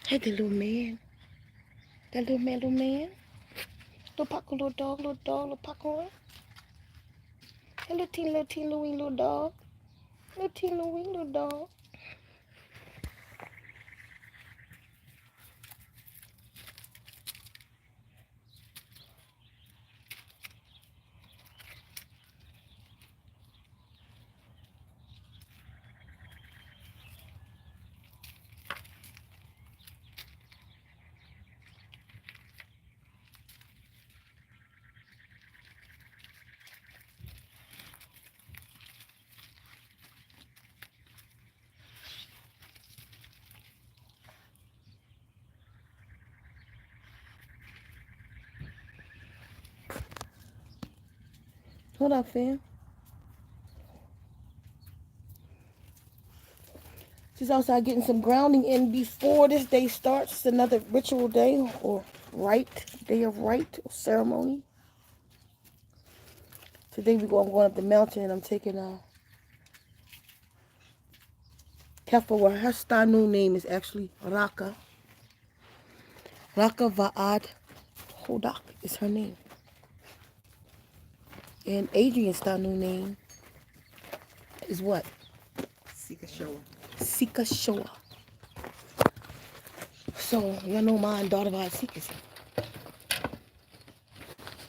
Hey, the little man. That little man. Little Paco, little Paco. Hey, little wee, little dog. Little wee, little dog. Hold up, fam. Just outside getting some grounding in before this day starts. It's another ritual day or day of rite or ceremony. Today I'm going up the mountain and I'm taking Kefa, where her star new name is actually Raka. Raka Va'ad Hodak is her name. And Adrian's star new name is what? Ceka Hsie. Ceka Hsie. So, y'all know my daughter by Ceka.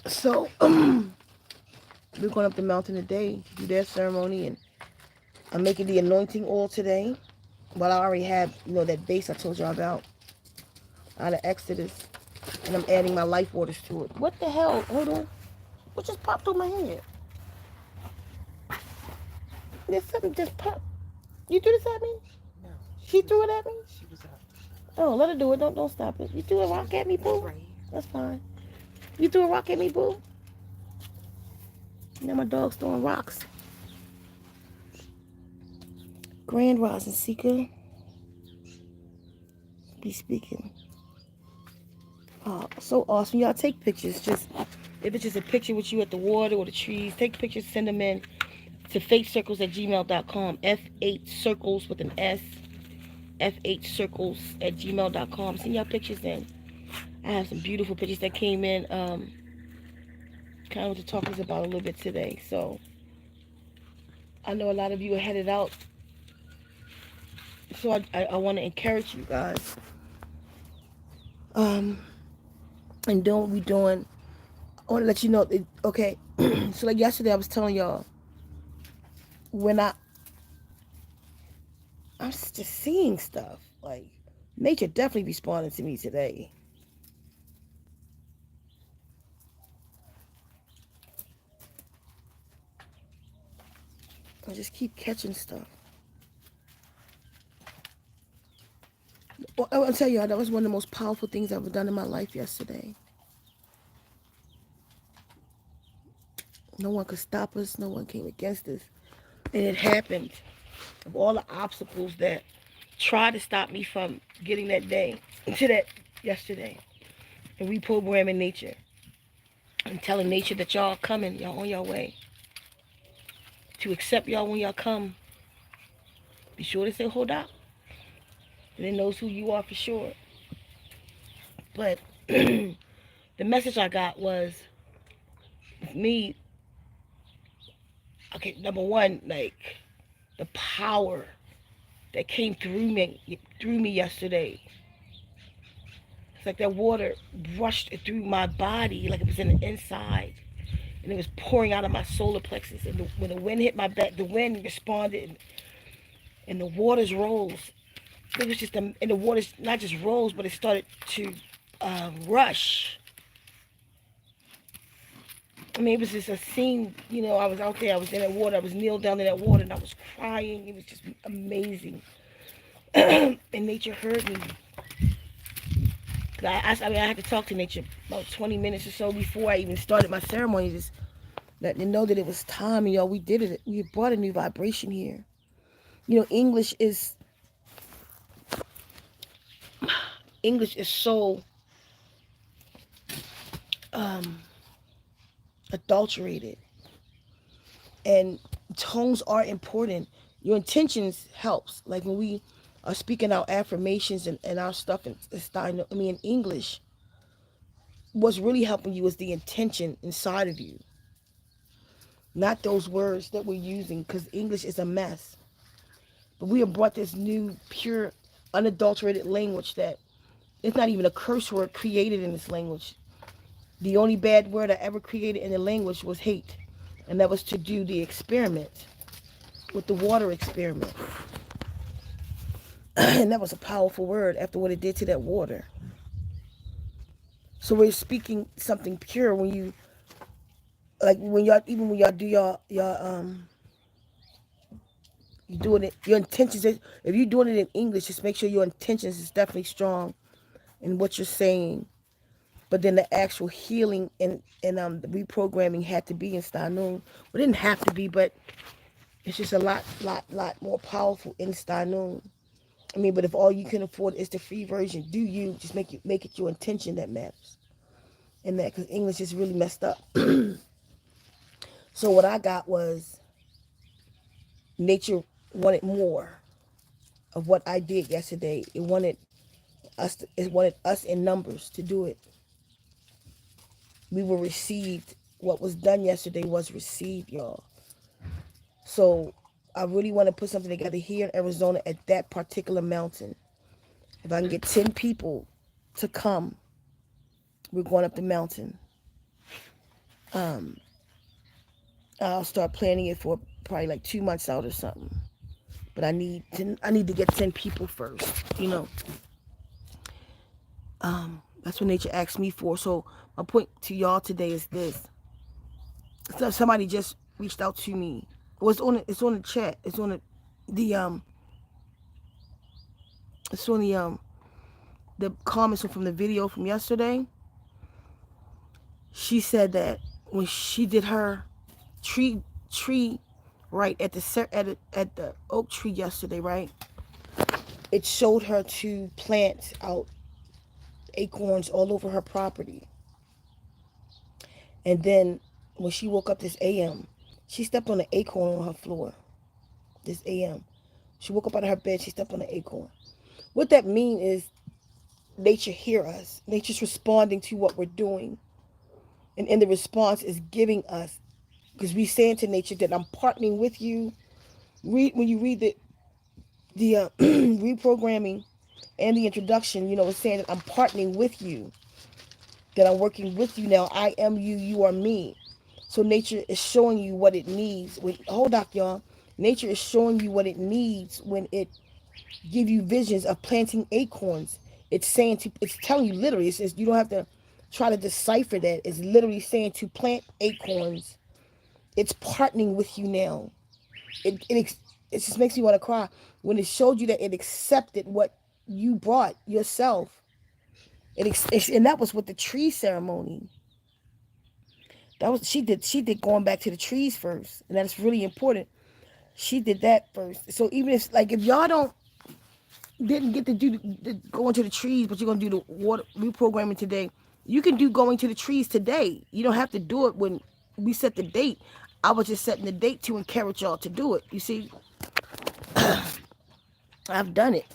So, we're going up the mountain today to do their ceremony, and I'm making the anointing oil today. Well, I already have, that base I told y'all about out of Exodus, and I'm adding my life waters to it. What the hell? Hold on. What just popped through my head? There's something just popped. You threw this at me? No. She threw it at me? She was up. Oh, let her do it. Don't stop it. You threw a rock at me, boo? Right. That's fine. You threw a rock at me, boo? Now my dog's throwing rocks. Grand Rising Seeker. Be speaking. Oh, so awesome. Y'all take pictures. Just if it's just a picture with you at the water or the trees, take pictures, send them in to faithcircles@gmail.com. F8circles with an S. F8circles@gmail.com. Send y'all pictures in. I have some beautiful pictures that came in. Kind of what the talk is about a little bit today. So I know a lot of you are headed out. So I want to encourage you guys. And doing what we doing. I want to let you know. Okay. So like yesterday I was telling y'all, when I'm just seeing stuff. Like, nature definitely responding to me today. I just keep catching stuff. Well, I'll tell you, that was one of the most powerful things I've ever done in my life yesterday. No one could stop us. No one came against us. And it happened. Of all the obstacles that tried to stop me from getting that day to that yesterday. And reprogramming nature. And telling nature that y'all coming. Y'all on your way. To accept y'all when y'all come. Be sure to say hold up. And it knows who you are for sure. But the message I got was, me, okay, number one, like, the power that came through me yesterday. It's like that water rushed through my body like it was in the inside. And it was pouring out of my solar plexus. And when the wind hit my back, the wind responded, and the waters rose. It was just, and the waters not just rose, but it started to rush. I mean, it was just a scene, I was out there, I was in that water, I was kneeled down in that water, and I was crying. It was just amazing. And nature heard me. I had to talk to nature about 20 minutes or so before I even started my ceremony, just letting them know that it was time. And, we did it. We brought a new vibration here. English is so adulterated, and tones are important. Your intentions helps. Like when we speaking our affirmations and our stuff in English, what's really helping you is the intention inside of you, not those words that we're using, because English is a mess. But we have brought this new, pure, unadulterated language that it's not even a curse word created in this language. The only bad word I ever created in the language was hate, and that was to do the experiment with the water experiment. And that was a powerful word after what it did to that water. So we're speaking something pure when you, like, when y'all, even when y'all do y'all you doing it, your intentions, if you're doing it in English, just make sure your intentions is definitely strong in what you're saying. But then the actual healing and the reprogramming had to be in Stanoon. Well, it didn't have to be, but it's just a lot more powerful in Stanoon. I mean, but if all you can afford is the free version, do you just make it your intention that matters, and that, because English is really messed up. So what I got was nature wanted more of what I did yesterday. It wanted us in numbers to do it. We were received. What was done yesterday was received, y'all. So I really want to put something together here in Arizona at that particular mountain. If I can get 10 people to come, we're going up the mountain. I'll start planning it for probably like 2 months out or something. But I need to get 10 people first, you know. That's what nature asked me for. So my point to y'all today is this. So somebody just reached out to me. It's on the chat. It's on the it's on the comments from the video from yesterday. She said that when she did her tree right at the oak tree yesterday, right? It showed her to plant out acorns all over her property. And then when she woke up this AM, she stepped on an acorn on her floor. This AM. She woke up out of her bed, she stepped on an acorn. What that means is nature hear us. Nature's responding to what we're doing. And in the response is giving us, because we saying to nature that I'm partnering with you. When you read the reprogramming and the introduction, you know, it's saying that I'm partnering with you, that I'm working with you now. I am you, you are me. So nature is showing you what it needs. Hold up, y'all. Nature is showing you what it needs when it give you visions of planting acorns. It's telling you literally. It says you don't have to try to decipher that. It's literally saying to plant acorns. It's partnering with you now. It just makes me want to cry when it showed you that it accepted what you brought yourself. And that was with the tree ceremony. That was she did going back to the trees first, and that's really important. She did that first. So even if y'all didn't get to do going to the trees, but you're gonna do the water reprogramming today, you can do going to the trees today. You don't have to do it when we set the date. I was just setting the date to encourage y'all to do it. You see, I've done it,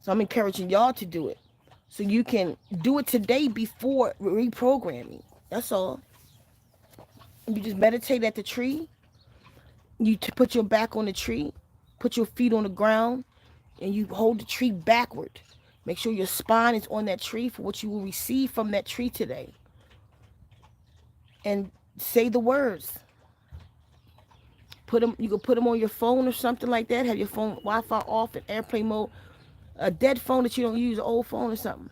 so I'm encouraging y'all to do it, so you can do it today before reprogramming. That's all. You just meditate at the tree. You put your back on the tree, put your feet on the ground, and you hold the tree backward. Make sure your spine is on that tree for what you will receive from that tree today. And say the words. You can put them on your phone or something like that. Have your phone Wi-Fi off in airplane mode. A dead phone that you don't use, an old phone or something.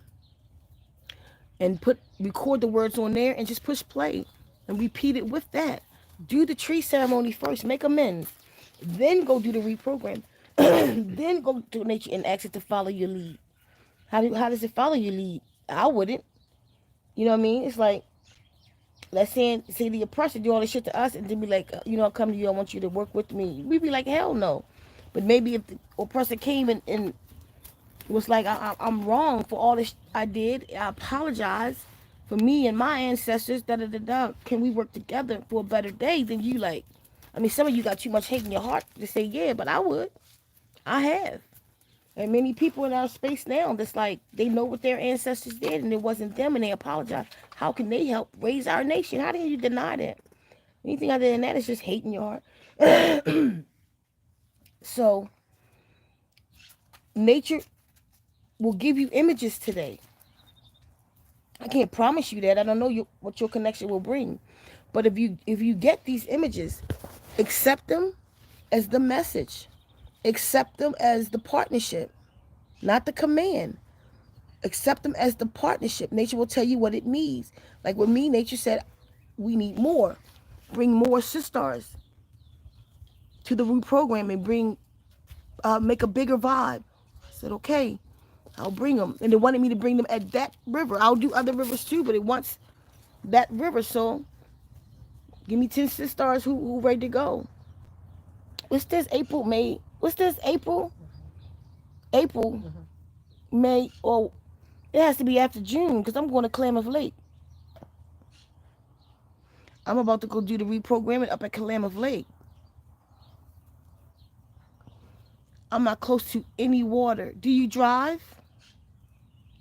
And record the words on there and just push play. And repeat it with that. Do the tree ceremony first. Make amends. Then go do the reprogram. Then go to nature and ask it to follow your lead. How does it follow your lead? I wouldn't. You know what I mean? It's like, let's say the oppressor do all this shit to us and then be like, I'll come to you, I want you to work with me. We'd be like, hell no. But maybe if the oppressor came and was like, I'm wrong for all this I did, I apologize for me and my ancestors, da-da-da-da. Can we work together for a better day? Then you some of you got too much hate in your heart to say yeah, but I would. I have. And many people in our space now that's like they know what their ancestors did and it wasn't them and they apologize. How can they help raise our nation? How can you deny that? Anything other than that is just hate in your heart. So nature will give you images today. I can't promise you that. I don't know what your connection will bring. But if you get these images, accept them as the message. Accept them as the partnership, not the command. Accept them as the partnership. Nature will tell you what it means. Like with me, nature said, we need more. Bring more SisStars to the root program and make a bigger vibe. I said, okay, I'll bring them. And they wanted me to bring them at that river. I'll do other rivers too, but it wants that river. So give me 10 SisStars who ready to go. What's this? April, May. What's this? April? April, May. Oh, it has to be after June because I'm going to Klamath Lake. I'm about to go do the reprogramming up at Klamath Lake. I'm not close to any water. Do you drive?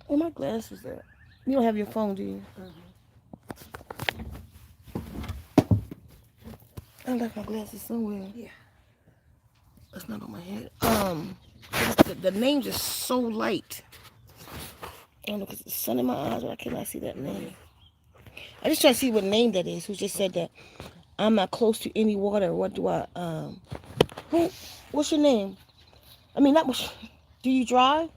Oh, my glasses are. You don't have your phone, do you? I left my glasses somewhere. Yeah. That's not on my head. The names are so light. I don't know because the sun in my eyes, but I cannot see that name. I just try to see what name that is. Who just said that? I'm not close to any water. What do I? What's your name? I mean, not much. Do you drive?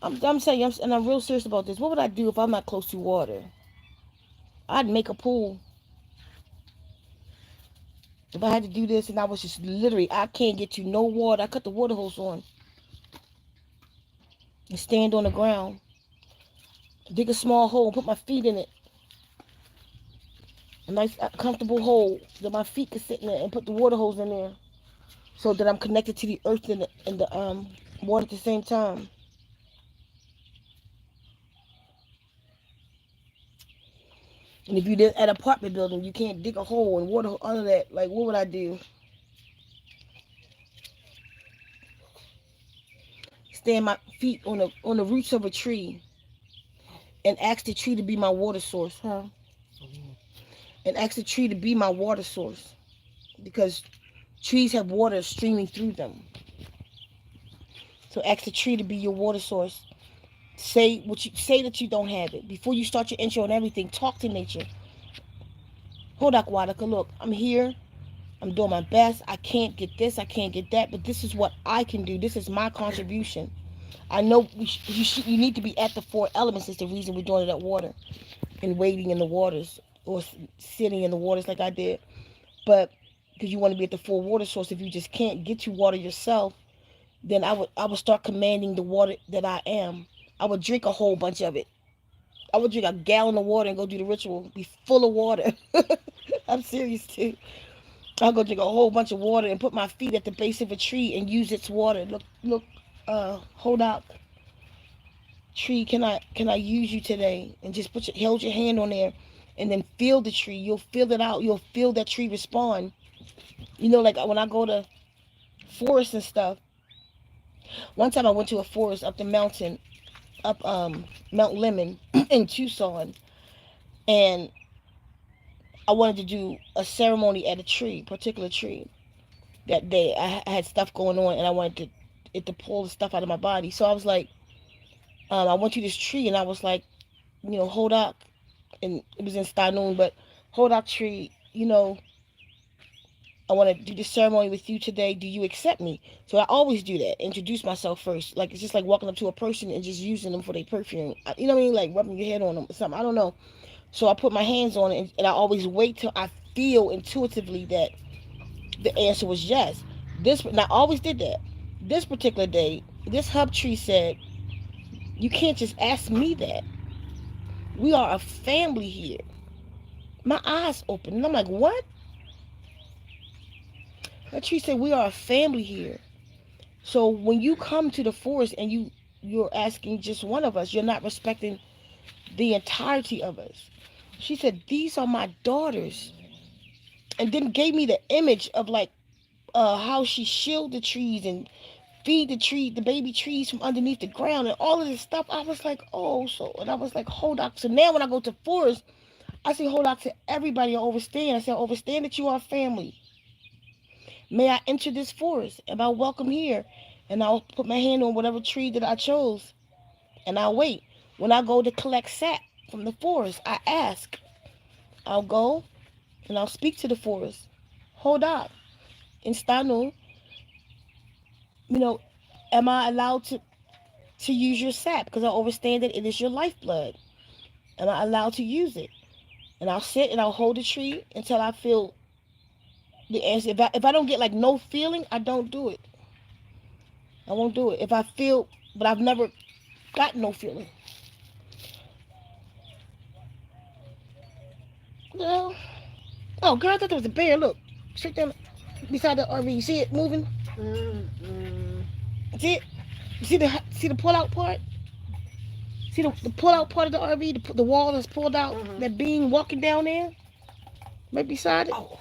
I'm saying, and I'm real serious about this. What would I do if I'm not close to water? I'd make a pool. If I had to do this and I was just literally, I can't get to no water, I cut the water hose on and stand on the ground. Dig a small hole and put my feet in it. A nice, comfortable hole that my feet can sit in it and put the water hose in there so that I'm connected to the earth and the water at the same time. And if you live at an apartment building, you can't dig a hole and water under that. Like, what would I do? Stand my feet on the roots of a tree and ask the tree to be my water source, huh? And ask the tree to be my water source because trees have water streaming through them. So ask the tree to be your water source. Say that you don't have it. Before you start your intro and everything, talk to nature. Hold up, Waduka. Look, I'm here. I'm doing my best. I can't get this. I can't get that. But this is what I can do. This is my contribution. I know you need to be at the four elements. Is the reason we're doing it at water and wading in the waters or sitting in the waters like I did. But because you want to be at the full water source, if you just can't get to water yourself, then I would start commanding the water that I am. I would drink a whole bunch of it. I would drink a gallon of water and go do the ritual. Be full of water. I'm serious too. I'll go drink a whole bunch of water and put my feet at the base of a tree and use its water. Look, hold up. Tree, can I use you today? And just hold your hand on there and then feel the tree. You'll feel it out. You'll feel that tree respond. You know, like when I go to forests and stuff. One time I went to a forest up the mountain, up Mount Lemon in Tucson, and I wanted to do a ceremony at a particular tree that day. I had stuff going on and I wanted it to pull the stuff out of my body. So I was like, I went to this tree and I was like, hold up. And it was in Stanoon, but hold up tree, I want to do this ceremony with you today. Do you accept me? So I always do that. Introduce myself first. Like, it's just like walking up to a person and just using them for their perfume. You know what I mean? Like rubbing your head on them or something. I don't know. So I put my hands on it and I always wait till I feel intuitively that the answer was yes. And I always did that. This particular day, this hub tree said, you can't just ask me that. We are a family here. My eyes open and I'm like, what? That tree said, we are a family here. So when you come to the forest and you're asking just one of us, you're not respecting the entirety of us. She said, these are my daughters. and then gave me the image of like how she shield the trees and feed the baby trees from underneath the ground and all of this stuff. I was like, oh, so, and I was like, hold on. So now when I go to forest, I say hold on to everybody. I overstand. I say, I overstand that you are family. May I enter this forest? Am I welcome here? And I'll put my hand on whatever tree that I chose, and I'll wait. When I go to collect sap from the forest, I ask. I'll go and I'll speak to the forest. Hold on. Instano, you know, am I allowed to use your sap? Because I understand that it is your lifeblood. Am I allowed to use it? And I'll sit and I'll hold the tree until I feel the answer. If I don't get like no feeling, I don't do it. I won't do it. If I feel, but I've never got no feeling. Well, oh girl, I thought there was a bear. Look, straight down beside the RV. You see it moving? See it? You see the pull out part? See the pull out part of the RV, the wall that's pulled out, that being walking down there, right beside it. Oh.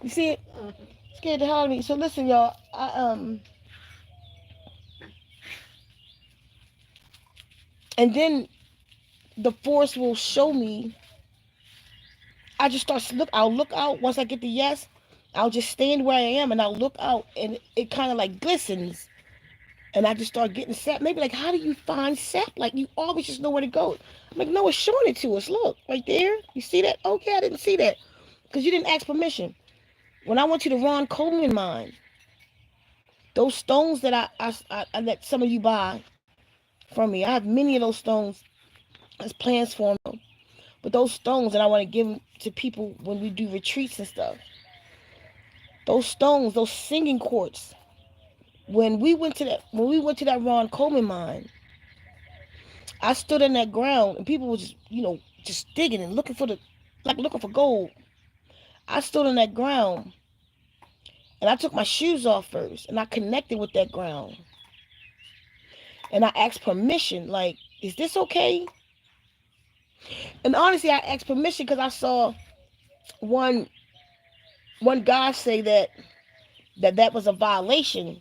You see it? Scared the hell out of me. So listen, y'all. And then the force will show me. I just start to look. I'll look out once I get the yes. I'll just stand where I am and I'll look out, and it kind of like glistens. And I just start getting sap. Maybe like, how do you find sap? Like, you always just know where to go. I'm like, no, it's showing it to us. Look, right there. You see that? Okay, I didn't see that. Because you didn't ask permission. When I went to the Ron Coleman mine, those stones that I let some of you buy from me, I have many of those stones as plans for them. But those stones, and I want to give them to people when we do retreats and stuff. Those stones, those singing quartz. When we went to that Ron Coleman mine, I stood in that ground and people were just, just digging and looking looking for gold. I stood on that ground and I took my shoes off first and I connected with that ground. And I asked permission, like, is this okay? And honestly, I asked permission because I saw one guy say that was a violation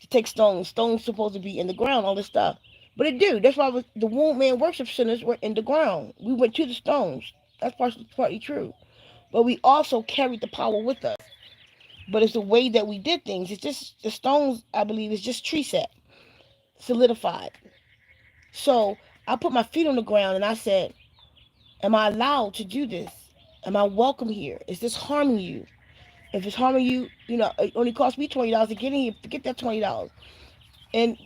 to take stones. Stones supposed to be in the ground, all this stuff. But it do. That's why the Wound Man worship centers were in the ground. We went to the stones. That's partly true. But we also carried the power with us. But it's the way that we did things. It's just the stones, I believe, is just tree sap, solidified. So I put my feet on the ground and I said, am I allowed to do this? Am I welcome here? Is this harming you? If it's harming you, it only cost me $20 to get in here. Forget that $20. And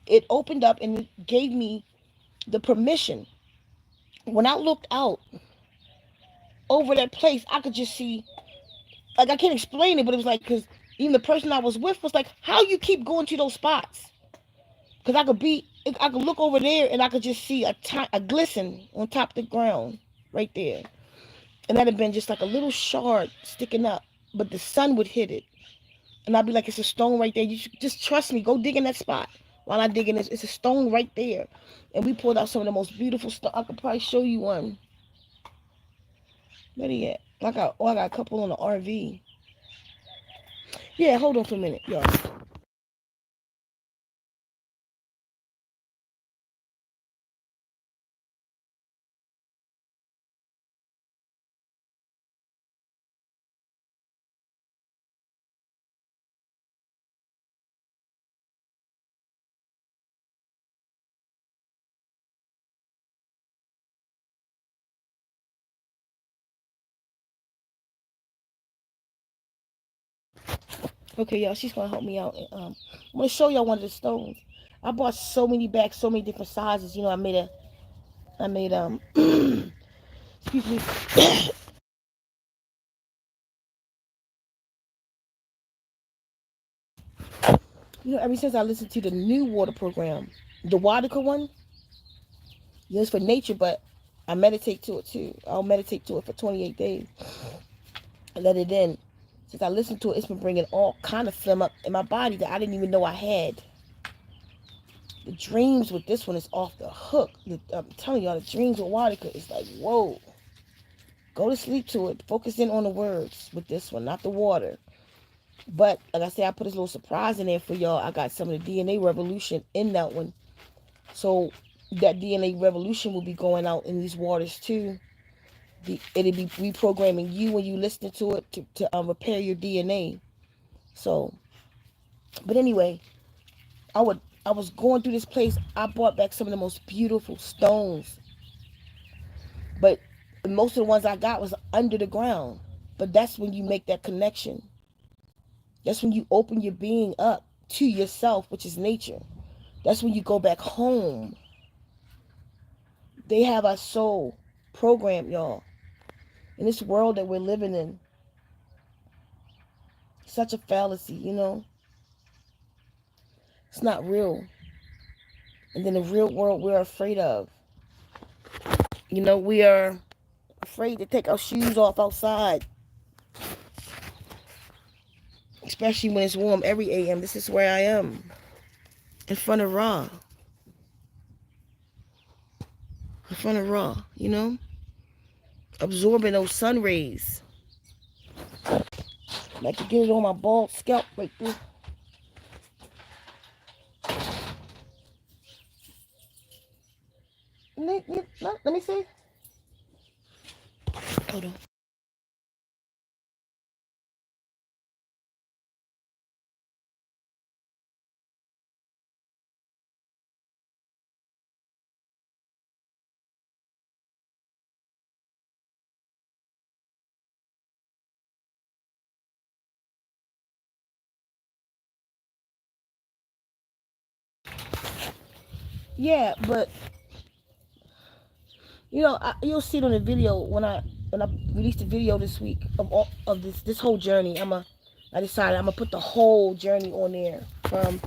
it opened up and it gave me the permission. When I looked out over that place, I could just see, like, I can't explain it, but it was like, because even the person I was with was like, how you keep going to those spots? Because I could look over there and I could just see a glisten on top of the ground right there. And that had been just like a little shard sticking up, but the sun would hit it. And I'd be like, it's a stone right there. You should just trust me. Go dig in that spot. While I dig in this, it's a stone right there. And we pulled out some of the most beautiful stuff. I could probably show you one. Where they at? I got a couple on the RV. Yeah, hold on for a minute, y'all. Okay, y'all, she's gonna help me out. I'm gonna show y'all one of the stones. I bought so many bags, so many different sizes. I made excuse me. Ever since I listened to the new water program, the Waduka one, it's for nature, but I meditate to it too. I'll meditate to it for 28 days and let it in. Since I listened to it, it's been bringing all kind of phlegm up in my body that I didn't even know I had. The dreams with this one is off the hook. I'm telling y'all, the dreams with Waduka is like, whoa. Go to sleep to it. Focus in on the words with this one, not the water. But like I said, I put this little surprise in there for y'all. I got some of the DNA revolution in that one. So that DNA revolution will be going out in these waters too. It'll be reprogramming you when you listen to it to repair your DNA. So, but anyway, I was going through this place. I brought back some of the most beautiful stones, but most of the ones I got was under the ground. But that's when you make that connection. That's when you open your being up to yourself, which is nature. That's when you go back home. They have our soul programmed, y'all. In this world that we're living in, such a fallacy, you know. It's not real. And then the real world we're afraid of. You know, we are afraid to take our shoes off outside. Especially when it's warm every AM. This is where I am. In front of Ra. In front of Ra, you know? Absorbing those sun rays. Like to get it on my bald scalp right there. Let me see. Hold on. Yeah, but you know, you'll see it on the video when I release the video this week of all of this whole journey. I decided I'm gonna put the whole journey on there from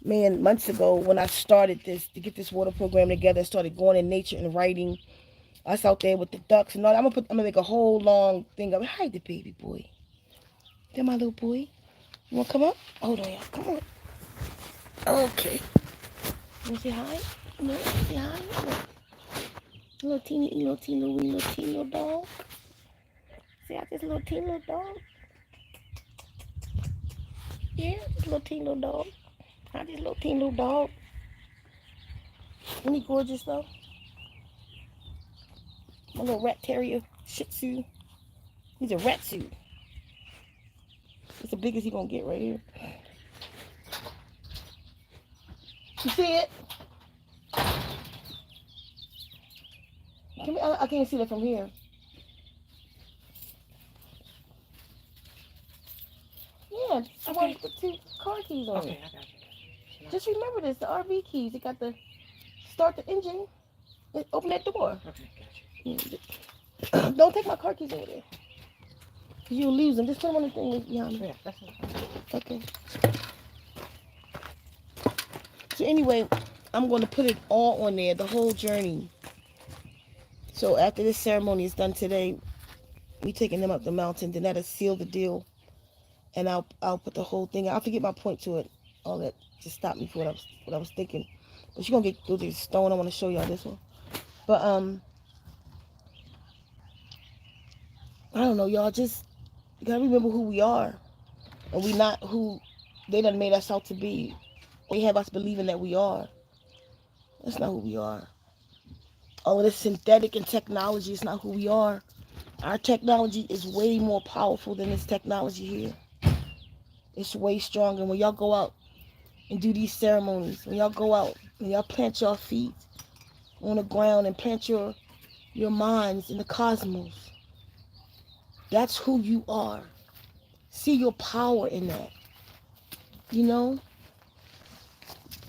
months ago when I started this to get this water program together. Started going in nature and writing. Us out there with the ducks and all. I'm gonna make a whole long thing of it. Hi, the baby boy. There, my little boy. You wanna come up? Hold on, y'all. Come on. Okay. You wanna say hi? No, say hi. Little teeny little dog. See out this little teeny little dog? Yeah, this little teeny little dog. Hi, this little teeny little dog. Isn't he gorgeous though? My little rat terrier, Shih Tzu. He's a rat suit. It's the biggest he gonna get right here. You see it? I can't see that from here. Yeah, the one with the two car keys on it. I got you. Just remember this, the RV keys. You got to start the engine and open that door. Okay, got you. Don't take my car keys over there. Because you'll lose them. Just put them on the thing behind me. Yeah, that's it. Okay. So anyway, I'm going to put it all on there, the whole journey. So after this ceremony is done today, we taking them up the mountain. Then that'll seal the deal. And I'll put the whole thing. I'll forget my point to it. All that just stopped me for what I was thinking. But you're gonna go to the stone. I want to show y'all this one. But I don't know, y'all. Just you gotta remember who we are, and we not who they done made us out to be. They have us believing that we are. That's not who we are. All of this synthetic and technology is not who we are. Our technology is way more powerful than this technology here. It's way stronger. When y'all go out and do these ceremonies, when y'all go out and y'all plant your feet on the ground and plant your minds in the cosmos, that's who you are. See your power in that. You know?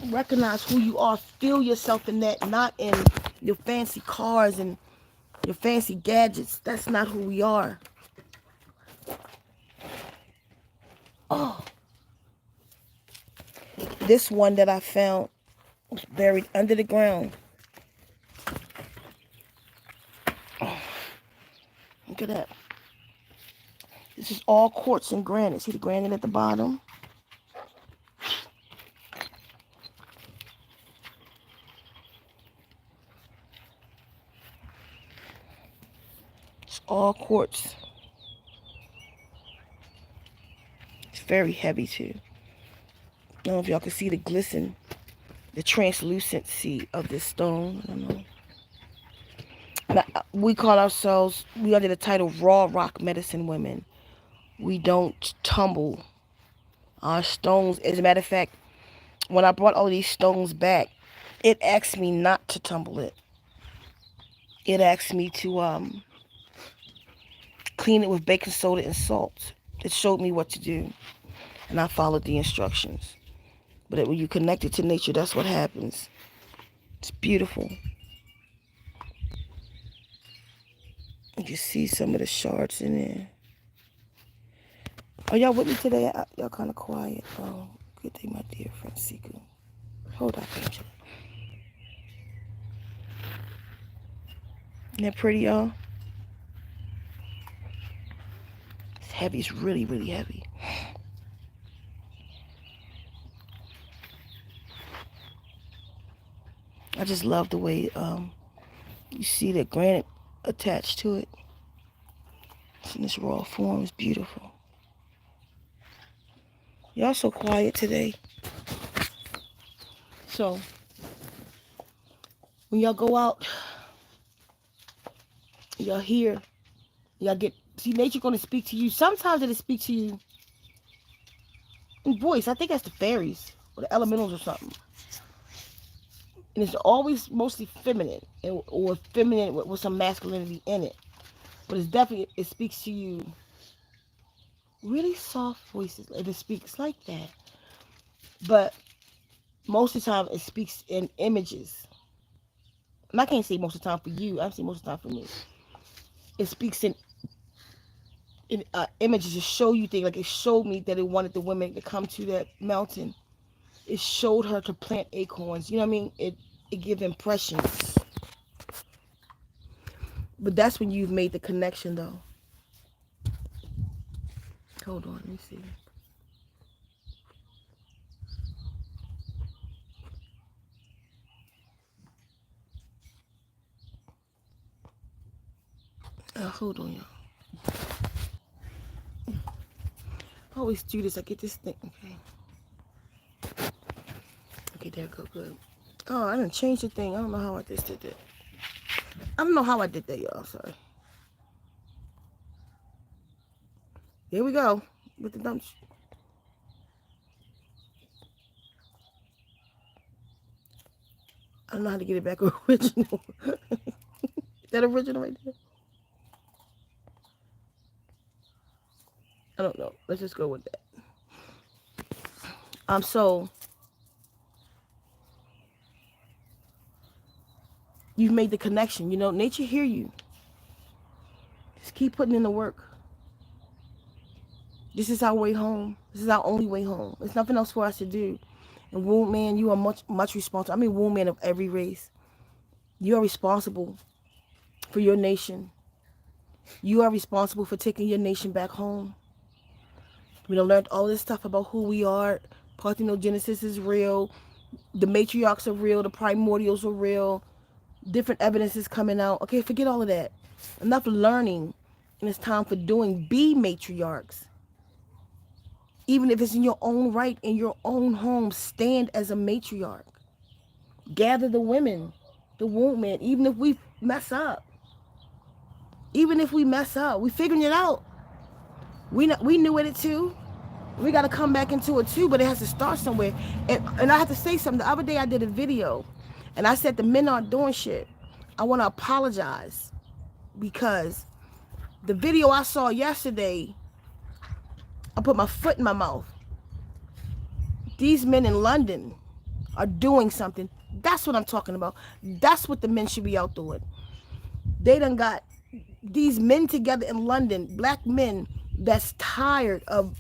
Recognize who you are. Feel yourself in that, not in your fancy cars and your fancy gadgets. That's not who we are. Oh. This one that I found was buried under the ground. Oh. Look at that. This is all quartz and granite. See the granite at the bottom? It's All quartz. It's very heavy too. I don't know if y'all can see the glisten, the translucency of this stone. I don't know. And we call ourselves, we under the title Raw Rock Medicine Women. We don't tumble our stones. As a matter of fact, when I brought all these stones back, it asked me not to tumble it. It asked me to clean it with baking soda and salt. It showed me what to do, and I followed the instructions. But when you connect it to nature, that's what happens. It's beautiful. You can see some of the shards in there. Are y'all with me today? Y'all kind of quiet. Oh, good day, my dear friend Ceka. Hold on, Bitchute. Isn't that pretty, y'all? It's heavy. It's really, really heavy. I just love the way you see the granite attached to it. It's in this raw form. It's beautiful. Y'all so quiet today. So, when y'all go out, y'all hear, y'all get, see, nature going to speak to you. Sometimes it'll speak to you in voice. I think that's the fairies or the elementals or something. And it's always mostly feminine or feminine with some masculinity in it. But it's definitely, it speaks to you really soft voices. It speaks like that. But most of the time, it speaks in images. And I can't say most of the time for you. I'm saying most of the time for me. It speaks in images to show you things. Like it showed me that it wanted the women to come to that mountain. It showed her to plant acorns. You know what I mean? It gives impressions. But that's when you've made the connection, though. Hold on, let me see. Hold on, y'all. I always do this. I get this thing. Okay. Okay, there we go. Good. Oh, I didn't change the thing. I don't know how I just did that. I don't know how I did that, y'all. Sorry. Here we go with the dump. I don't know how to get it back original. Is that original right there? I don't know. Let's just go with that. So you've made the connection. You know, nature hear you. Just keep putting in the work. This is our way home. This is our only way home. There's nothing else for us to do. And womb man, you are much responsible. I mean, womb man of every race. You are responsible for your nation. You are responsible for taking your nation back home. We done learned all this stuff about who we are. Parthenogenesis is real. The matriarchs are real. The primordials are real. Different evidence is coming out. Okay, forget all of that. Enough learning. And it's time for doing. Be matriarchs. Even if it's in your own right, in your own home, stand as a matriarch. Gather the women, the womb man, even if we mess up. Even if we mess up, we figuring it out. We knew it too. We got to come back into it too, but it has to start somewhere. And I have to say something. The other day I did a video, and I said the men aren't doing shit. I want to apologize because the video I saw yesterday, I put my foot in my mouth. These men in London are doing something. That's what I'm talking about. That's what the men should be out doing. They done got these men together in London, black men that's tired of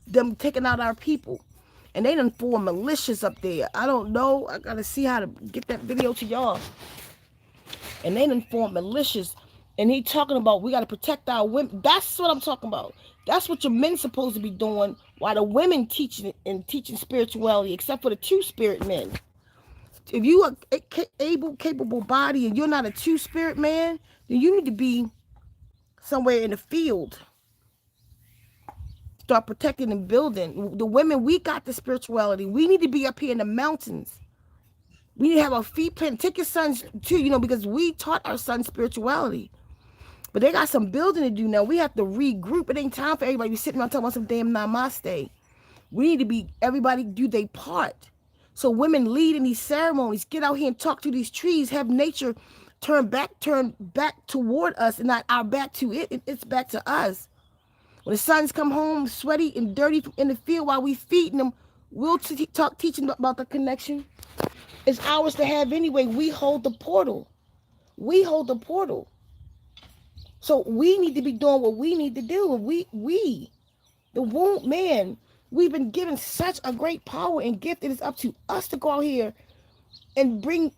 them taking out our people. And they done form militias up there. I don't know. I got to see how to get that video to y'all. And they done form militias. And he talking about we got to protect our women. That's what I'm talking about. That's what your men supposed to be doing while the women teaching spirituality, except for the two-spirit men. If you are capable body and you're not a two-spirit man, then you need to be somewhere in the field. Start protecting and building. The women, we got the spirituality. We need to be up here in the mountains. We need to have our feet planted. Take your sons too, because we taught our sons spirituality. But they got some building to do now. We have to regroup. It ain't time for everybody to be sitting around talking about some damn namaste. We need to be, everybody do their part. So women lead in these ceremonies. Get out here and talk to these trees. Have nature turn back toward us and not our back to it. It's back to us. When the sons come home sweaty and dirty in the field while we feeding them, we'll teach them about the connection. It's ours to have anyway. We hold the portal. We hold the portal. So we need to be doing what we need to do. The womb, man, we've been given such a great power and gift. It is up to us to go out here and bring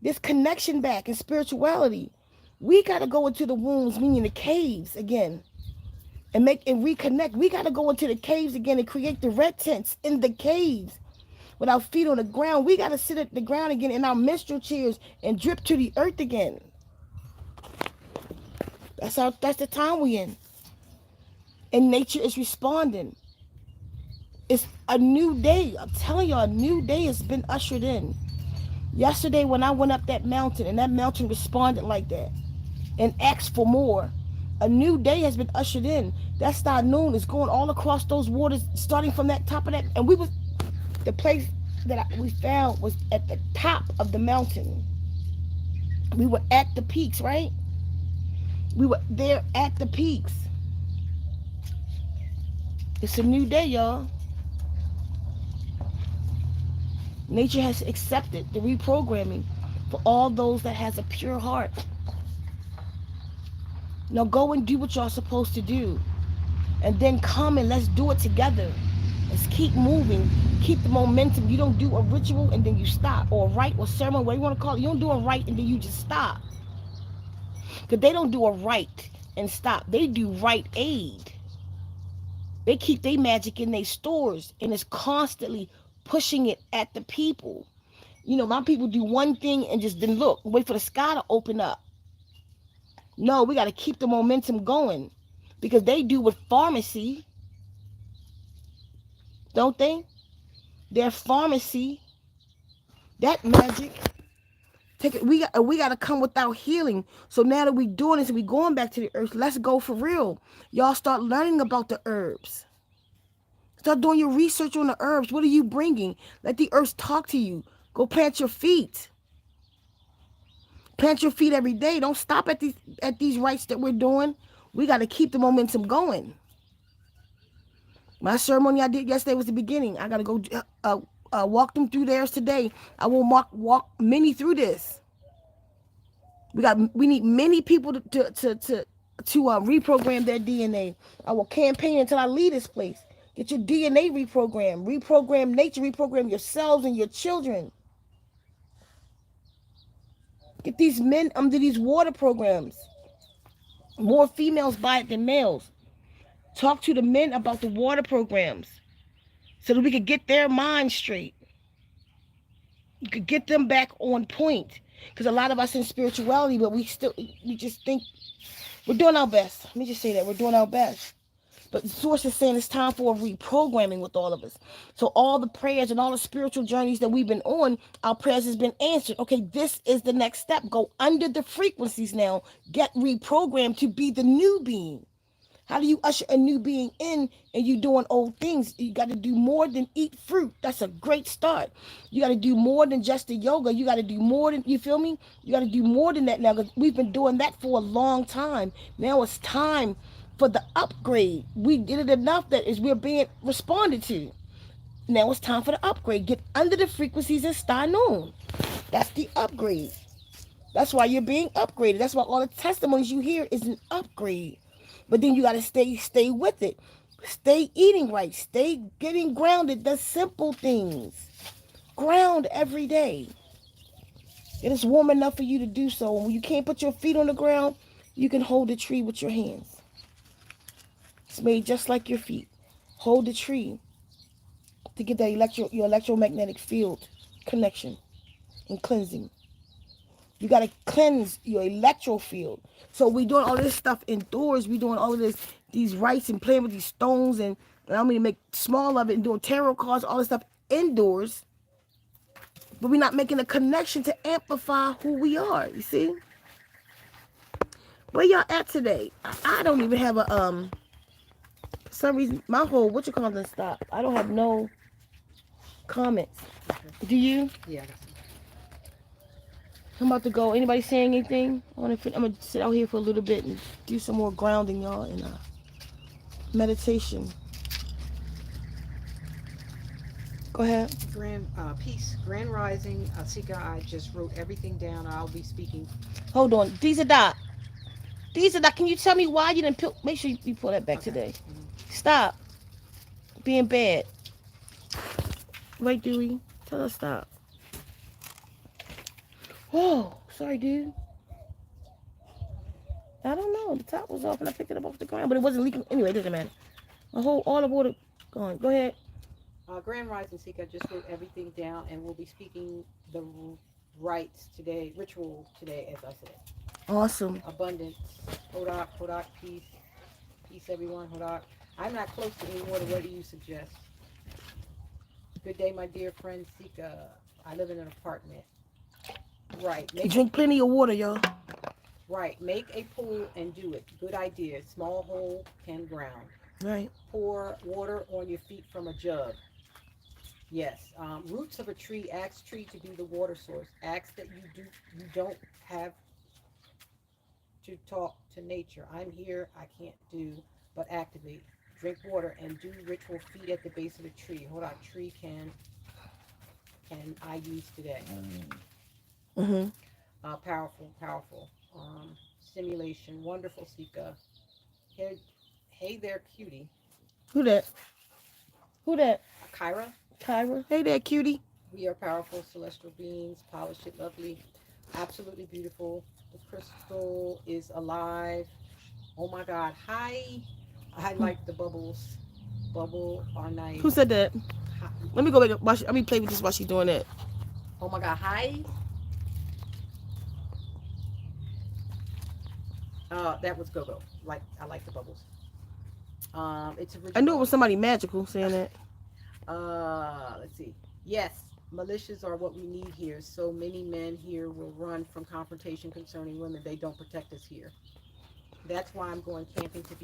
this connection back and spirituality. We got to go into the wombs, meaning the caves again, and reconnect. We got to go into the caves again and create the red tents in the caves with our feet on the ground. We got to sit at the ground again in our menstrual chairs and drip to the earth again. That's the time we in. And nature is responding. It's a new day. I'm telling y'all, a new day has been ushered in. Yesterday when I went up that mountain and that mountain responded like that and asked for more, a new day has been ushered in. That star noon is going all across those waters, starting from that top of that. And the place that we found was at the top of the mountain. We were at the peaks, right? We were there at the peaks. It's a new day, y'all. Nature has accepted the reprogramming for all those that has a pure heart. Now go and do what y'all supposed to do. And then come and let's do it together. Let's keep moving. Keep the momentum. You don't do a ritual and then you stop. Or a rite or ceremony, whatever you want to call it. You don't do a rite and then you just stop. Because they don't do a rite and stop. They do rite aid. They keep their magic in their stores and it's constantly pushing it at the people. My people do one thing and just then look, wait for the sky to open up. No, we got to keep the momentum going because they do with pharmacy, don't they? Their pharmacy, that magic. We got to come with our healing. So now that we doing this and we going back to the earth, let's go for real. Y'all start learning about the herbs. Start doing your research on the herbs. What are you bringing? Let the earth talk to you. Go plant your feet. Plant your feet every day. Don't stop at these rites that we're doing. We got to keep the momentum going. My ceremony I did yesterday was the beginning. I got to go walk them through theirs today. I will walk many through this. We need many people to reprogram their DNA. I will campaign until I leave this place. Get your DNA reprogrammed. Reprogram nature. Reprogram yourselves and your children. Get these men under these water programs. More females buy it than males. Talk to the men about the water programs so that we could get their minds straight. You could get them back on point. Because a lot of us in spirituality, but we just think we're doing our best. Let me just say that. We're doing our best. But the source is saying it's time for a reprogramming with all of us. So all the prayers and all the spiritual journeys that we've been on, our prayers has been answered. Okay, this is the next step. Go under the frequencies now. Get reprogrammed to be the new being. How do you usher a new being in and you doing old things? You got to do more than eat fruit. That's a great start. You got to do more than just the yoga. You got to do more than, you feel me? You got to do more than that now because we've been doing that for a long time. Now it's time for the upgrade. We did it enough that we're being responded to. Now it's time for the upgrade. Get under the frequencies and start known. That's the upgrade. That's why you're being upgraded. That's why all the testimonies you hear is an upgrade. But then you got to stay with it. Stay eating right. Stay getting grounded. The simple things. Ground every day. It is warm enough for you to do so. When you can't put your feet on the ground, you can hold the tree with your hands. It's made just like your feet. Hold the tree to get that your electromagnetic field connection and cleansing. You got to cleanse your electro field. So we doing all this stuff indoors. We doing all of this, these rites and playing with these stones and I mean make small of it and doing tarot cards, all this stuff indoors. But we're not making a connection to amplify who we are. You see? Where y'all at today? I don't even have a for some reason my whole what you call it stop. I don't have no comments. Okay. Do you? Yeah, I got some. I'm about to go. Anybody saying anything? I'm gonna sit out here for a little bit and do some more grounding, y'all, and meditation. Go ahead. Grand Peace, Grand Rising, Ceka. I just wrote everything down. I'll be speaking. Hold on. These are dot. These are dot. Can you tell me why you didn't make sure you pull that back Okay. today? Stop being bad. Right, Dewey? Tell us stop. Oh, sorry, dude. I don't know. The top was off and I picked it up off the ground, but it wasn't leaking. Anyway, it doesn't matter. All the water gone. Go ahead. Grand Rising, Ceka. Just wrote everything down, and we'll be speaking the rites today, ritual today, as I said. Awesome. Abundance. Hodak, Hodak, peace. Peace, everyone. Hodak. I'm not close to any water. What do you suggest? Good day, my dear friend Ceka. I live in an apartment. Right. Drink plenty of water, y'all. Right. Make a pool and do it. Good idea. Small hole can ground. Right. Pour water on your feet from a jug. Yes. Roots of a tree. Ask tree to be the water source. Ask that you don't have to talk to nature. I'm here. I can't do but activate. Drink water and do ritual feet at the base of the tree. Hold on. Tree can I use today? Mm-hmm. Powerful, powerful. Stimulation. Wonderful, Ceka. Hey there, cutie. Who that? Who that? Kyra. Kyra. Hey there, cutie. We are powerful celestial beings. Polished it, lovely. Absolutely beautiful. The crystal is alive. Oh my God. Hi. I like the bubbles. Bubble are nice. Who said that? Hi. Let me go back. Let me play with this while she's doing that. Oh my God. Hi. That was Go-Go. I like the bubbles. It's original. I knew it was somebody magical saying that. Let's see. Yes, militias are what we need here. So many men here will run from confrontation concerning women. They don't protect us here. That's why I'm going camping to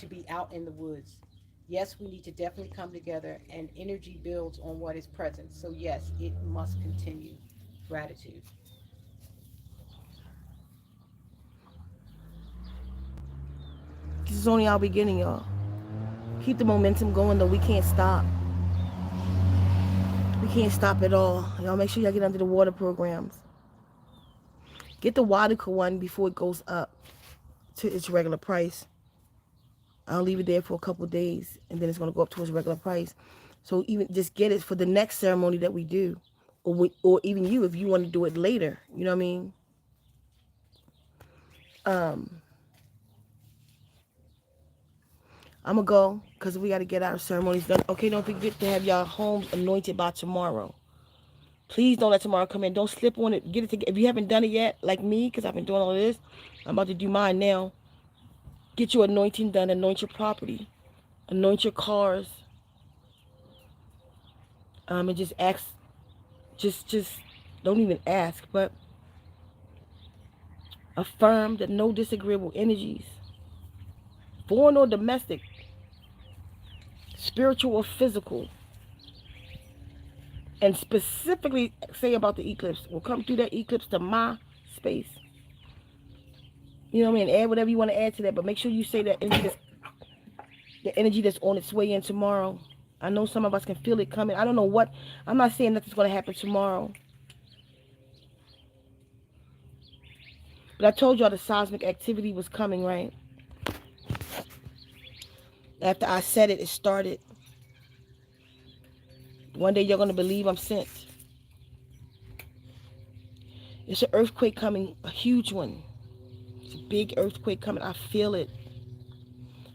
be out in the woods. Yes, we need to definitely come together and energy builds on what is present. So yes, it must continue. Gratitude. This is only our beginning, y'all. Keep the momentum going, though. We can't stop. We can't stop at all. Y'all make sure y'all get under the water programs. Get the Waduka one before it goes up to its regular price. I'll leave it there for a couple of days, and then it's going to go up to its regular price. So even just get it for the next ceremony that we do. Or even you, if you want to do it later. You know what I mean? I'm going to go because we got to get our ceremonies done. Okay, don't forget to have y'all homes anointed by tomorrow. Please don't let tomorrow come in. Don't slip on it. Get it together. If you haven't done it yet, like me, because I've been doing all of this, I'm about to do mine now. Get your anointing done. Anoint your property. Anoint your cars. And just ask. Just don't even ask, but affirm that no disagreeable energies, foreign or domestic, spiritual or physical, and specifically say about the eclipse, will come through that eclipse to my space. You know what I mean? Add whatever you want to add to that, but make sure you say that the energy that's on its way in tomorrow. I know some of us can feel it coming. I don't know what. I'm not saying nothing's going to happen tomorrow. But I told y'all the seismic activity was coming, right? After I said it, it started. One day you're going to believe I'm sent. It's an earthquake coming, a huge one. It's a big earthquake coming. I feel it.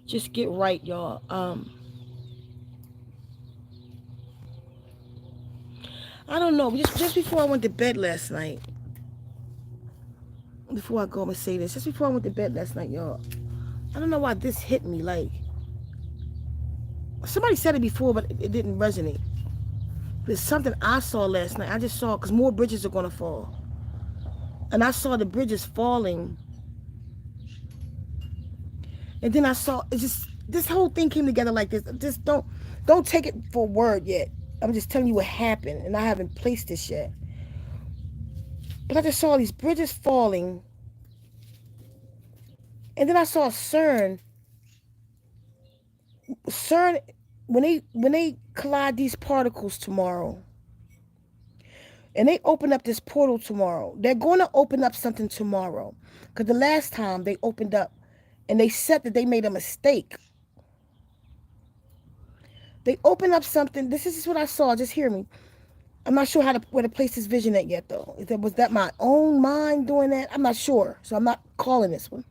Just get right, y'all. I don't know. Just before I went to bed last night, before I go, I'm gonna say this. Just before I went to bed last night, y'all. I don't know why this hit me. Like somebody said it before, but it didn't resonate. There's something I saw last night. I just saw because more bridges are gonna fall, and I saw the bridges falling, and then I saw it's just this whole thing came together like this. Just don't take it for a word yet. I'm just telling you what happened, and I haven't placed this yet. But I just saw these bridges falling, and then I saw CERN, when they collide these particles tomorrow, and they open up this portal tomorrow, they're going to open up something tomorrow. Because the last time they opened up, and they said that they made a mistake. They opened up something. This is what I saw. Just hear me. I'm not sure where to place this vision at yet, though. Was that my own mind doing that? I'm not sure, so I'm not calling this one.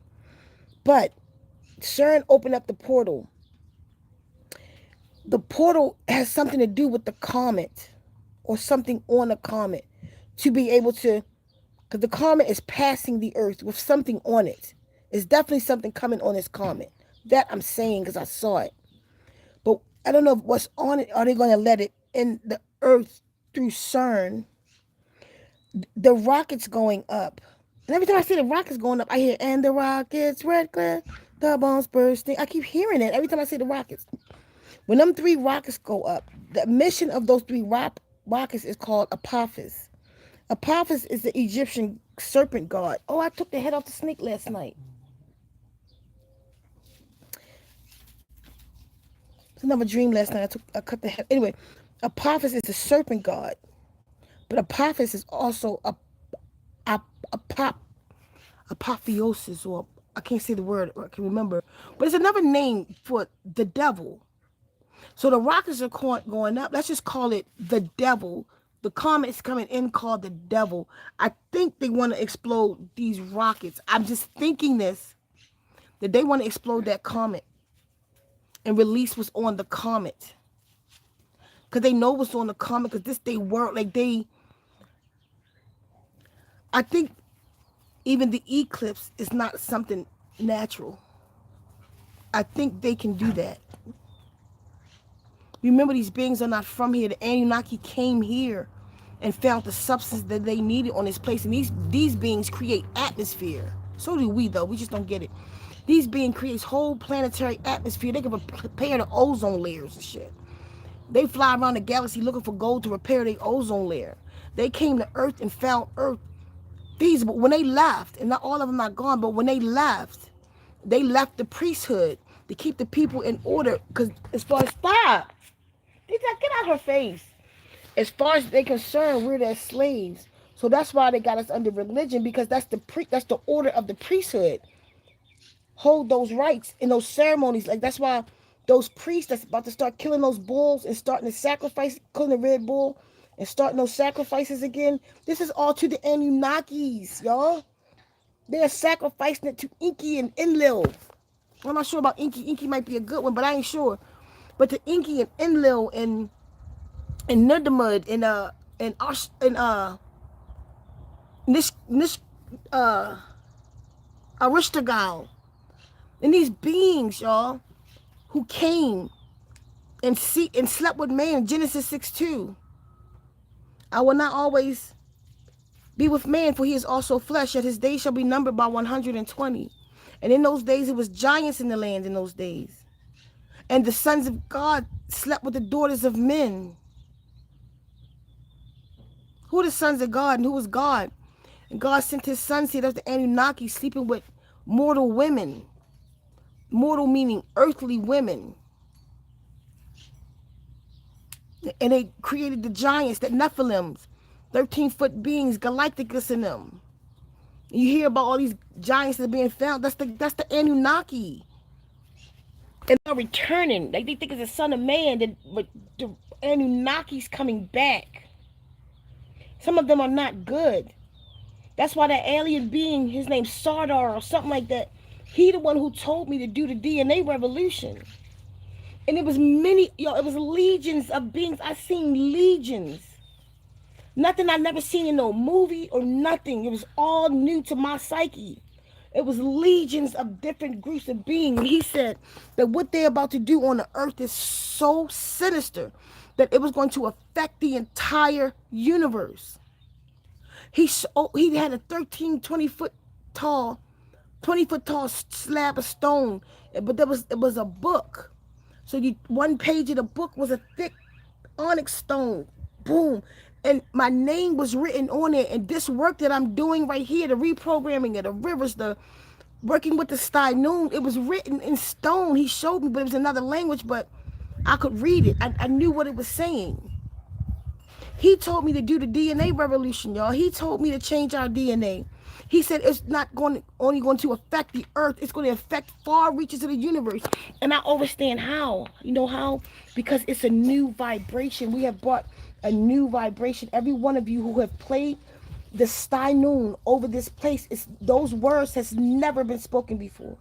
But CERN opened up the portal. The portal has something to do with the comet or something on the comet to be able to, because the comet is passing the Earth with something on it. It's definitely something coming on this comet. That I'm saying because I saw it. But I don't know what's on it. Are they going to let it in the Earth through CERN? The rocket's going up. And every time I see the rockets going up, I hear, and the rockets, red glare, the bombs bursting. I keep hearing it every time I see the rockets. When them 3 rockets go up, the mission of those 3 rockets is called Apophis. Apophis is the Egyptian serpent god. Oh, I took the head off the snake last night. It's another dream last night. I cut the head. Anyway, Apophis is the serpent god. But Apophis is also apotheosis, or I can't say the word, or I can remember. But it's another name for the devil. So the rockets are going up. Let's just call it the devil. The comet's coming in called the devil. I think they want to explode these rockets. I'm just thinking this, that they want to explode that comet and release what's on the comet. Because they know what's on the comet, because they work, like I think even the eclipse is not something natural. I think they can do that. Remember, these beings are not from here. The Anunnaki came here and found the substance that they needed on this place. And these beings create atmosphere. So do we, though. We just don't get it. These beings create whole planetary atmosphere. They can repair the ozone layers and shit. They fly around the galaxy looking for gold to repair their ozone layer. They came to Earth and found Earth feasible. When they left, and not all of them are gone, but when they left the priesthood to keep the people in order. Because as far as stop. Get out her face. As far as they're concerned, we're their slaves. So that's why they got us under religion, because that's the order of the priesthood. Hold those rites and those ceremonies. Like that's why those priests that's about to start killing those bulls and starting to sacrifice, killing the red bull and starting those sacrifices again. This is all to the Anunnakis, y'all. They're sacrificing it to Inky and Enlil. I'm not sure about Inky. Inky might be a good one, but I ain't sure. But the Inky and Enlil and Nerdamud and Aristogal and these beings, y'all, who came and slept with man, Genesis 6:2. I will not always be with man, for he is also flesh, yet his days shall be numbered by 120. And in those days it was giants in the land in those days. And the sons of God slept with the daughters of men. Who are the sons of God and who was God? And God sent his sons here, that's the Anunnaki, sleeping with mortal women. Mortal meaning earthly women. And they created the giants, the Nephilims, 13-foot beings, Galacticus in them. You hear about all these giants that are being found. That's the Anunnaki. And they're returning. Like they think it's the son of man, but the Anunnaki's coming back. Some of them are not good. That's why that alien being, his name's Sardar or something like that, he the one who told me to do the DNA revolution. And it was it was legions of beings. I seen legions Nothing I never seen in no movie or nothing. It was all new to my psyche. It was legions of different groups of beings. And he said that what they're about to do on the earth is so sinister that it was going to affect the entire universe. He had a 13, 20 foot tall, 20 foot tall slab of stone, but it was a book. So one page of the book was a thick onyx stone. Boom. And my name was written on it. And this work that I'm doing right here, the reprogramming of the rivers, the working with the Noon, it was written in stone. He showed me, but it was another language, but I could read it. I knew what it was saying. He told me to do the DNA revolution, y'all. He told me to change our DNA. He said it's not only going to affect the earth, it's going to affect far reaches of the universe. And I understand how. You know how? Because it's a new vibration. We have brought a new vibration. Every one of you who have played the Noon over this place, those words has never been spoken before.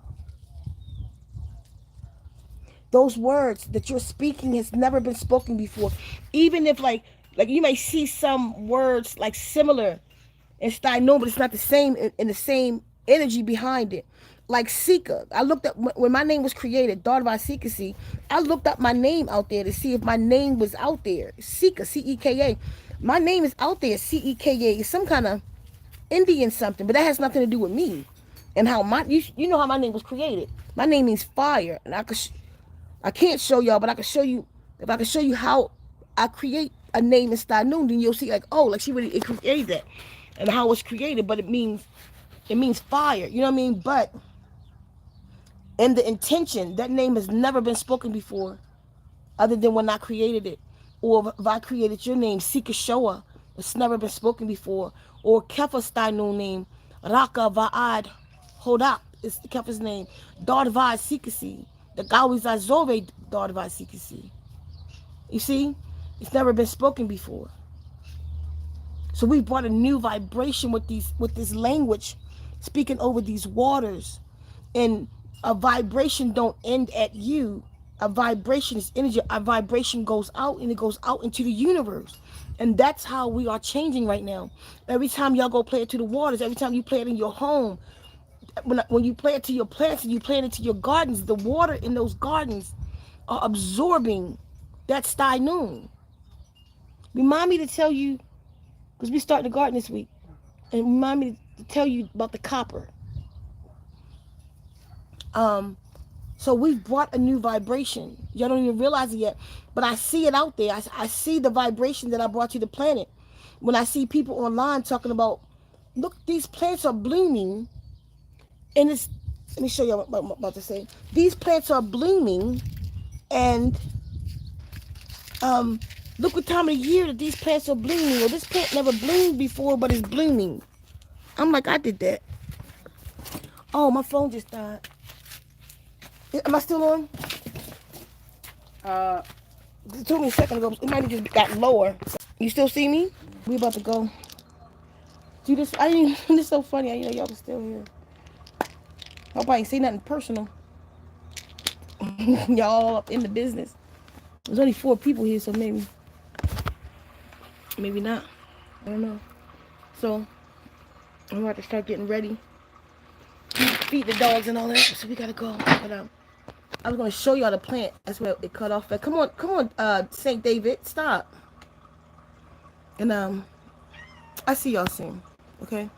Those words that you're speaking has never been spoken before. Even if like you may see some words like similar in Steino, but it's not the same in the same energy behind it. Like Ceka, I looked up when my name was created, daughter by Ceka Hsie. I looked up my name out there to see if my name was out there. Ceka, Ceka. My name is out there, Ceka. It's some kind of Indian something, but that has nothing to do with me. And how you know how my name was created. My name means fire, and I can't show y'all, but I can show you. If I can show you how I create a name in Steino, then you'll see like, oh, like she really created that, and how it's created. But it means fire. You know what I mean? But in the intention, that name has never been spoken before, other than when I created it, or if I created your name, Ceka Hsie. It's never been spoken before, or Kefa Steino name, Raka Va'ad Hodak is Kefa's name, daughter by Ceka Hsie. The Gawi's Azore daughter by Ceka Hsie. You see? It's never been spoken before. So we brought a new vibration with this language, speaking over these waters. And a vibration don't end at you. A vibration is energy. A vibration goes out, and it goes out into the universe. And that's how we are changing right now. Every time y'all go play it to the waters, every time you play it in your home, when you play it to your plants and you play it into your gardens, the water in those gardens are absorbing that Steino. Remind me to tell you, because we start the garden this week, and remind me to tell you about the copper. So we've brought a new vibration. Y'all don't even realize it yet, but I see it out there. I see the vibration that I brought to the planet. When I see people online talking about, look, these plants are blooming, and let me show you what I'm about to say. These plants are blooming, and look what time of the year that these plants are blooming. Well, this plant never bloomed before, but it's blooming. I'm like, I did that. Oh, my phone just died. Am I still on? It told me a second ago. It might have just got lower. You still see me? We about to go. Do this. I didn't even. This is so funny. I y'all was still here. Hope I ain't say nothing personal. Y'all all up in the business. There's only 4 people here, so maybe not. I don't know. So I'm about to start getting ready. Feed the dogs and all that. So we gotta go. But I was gonna show y'all the plant. That's where it cut off at. Come on, St. David, stop. And I see y'all soon. Okay.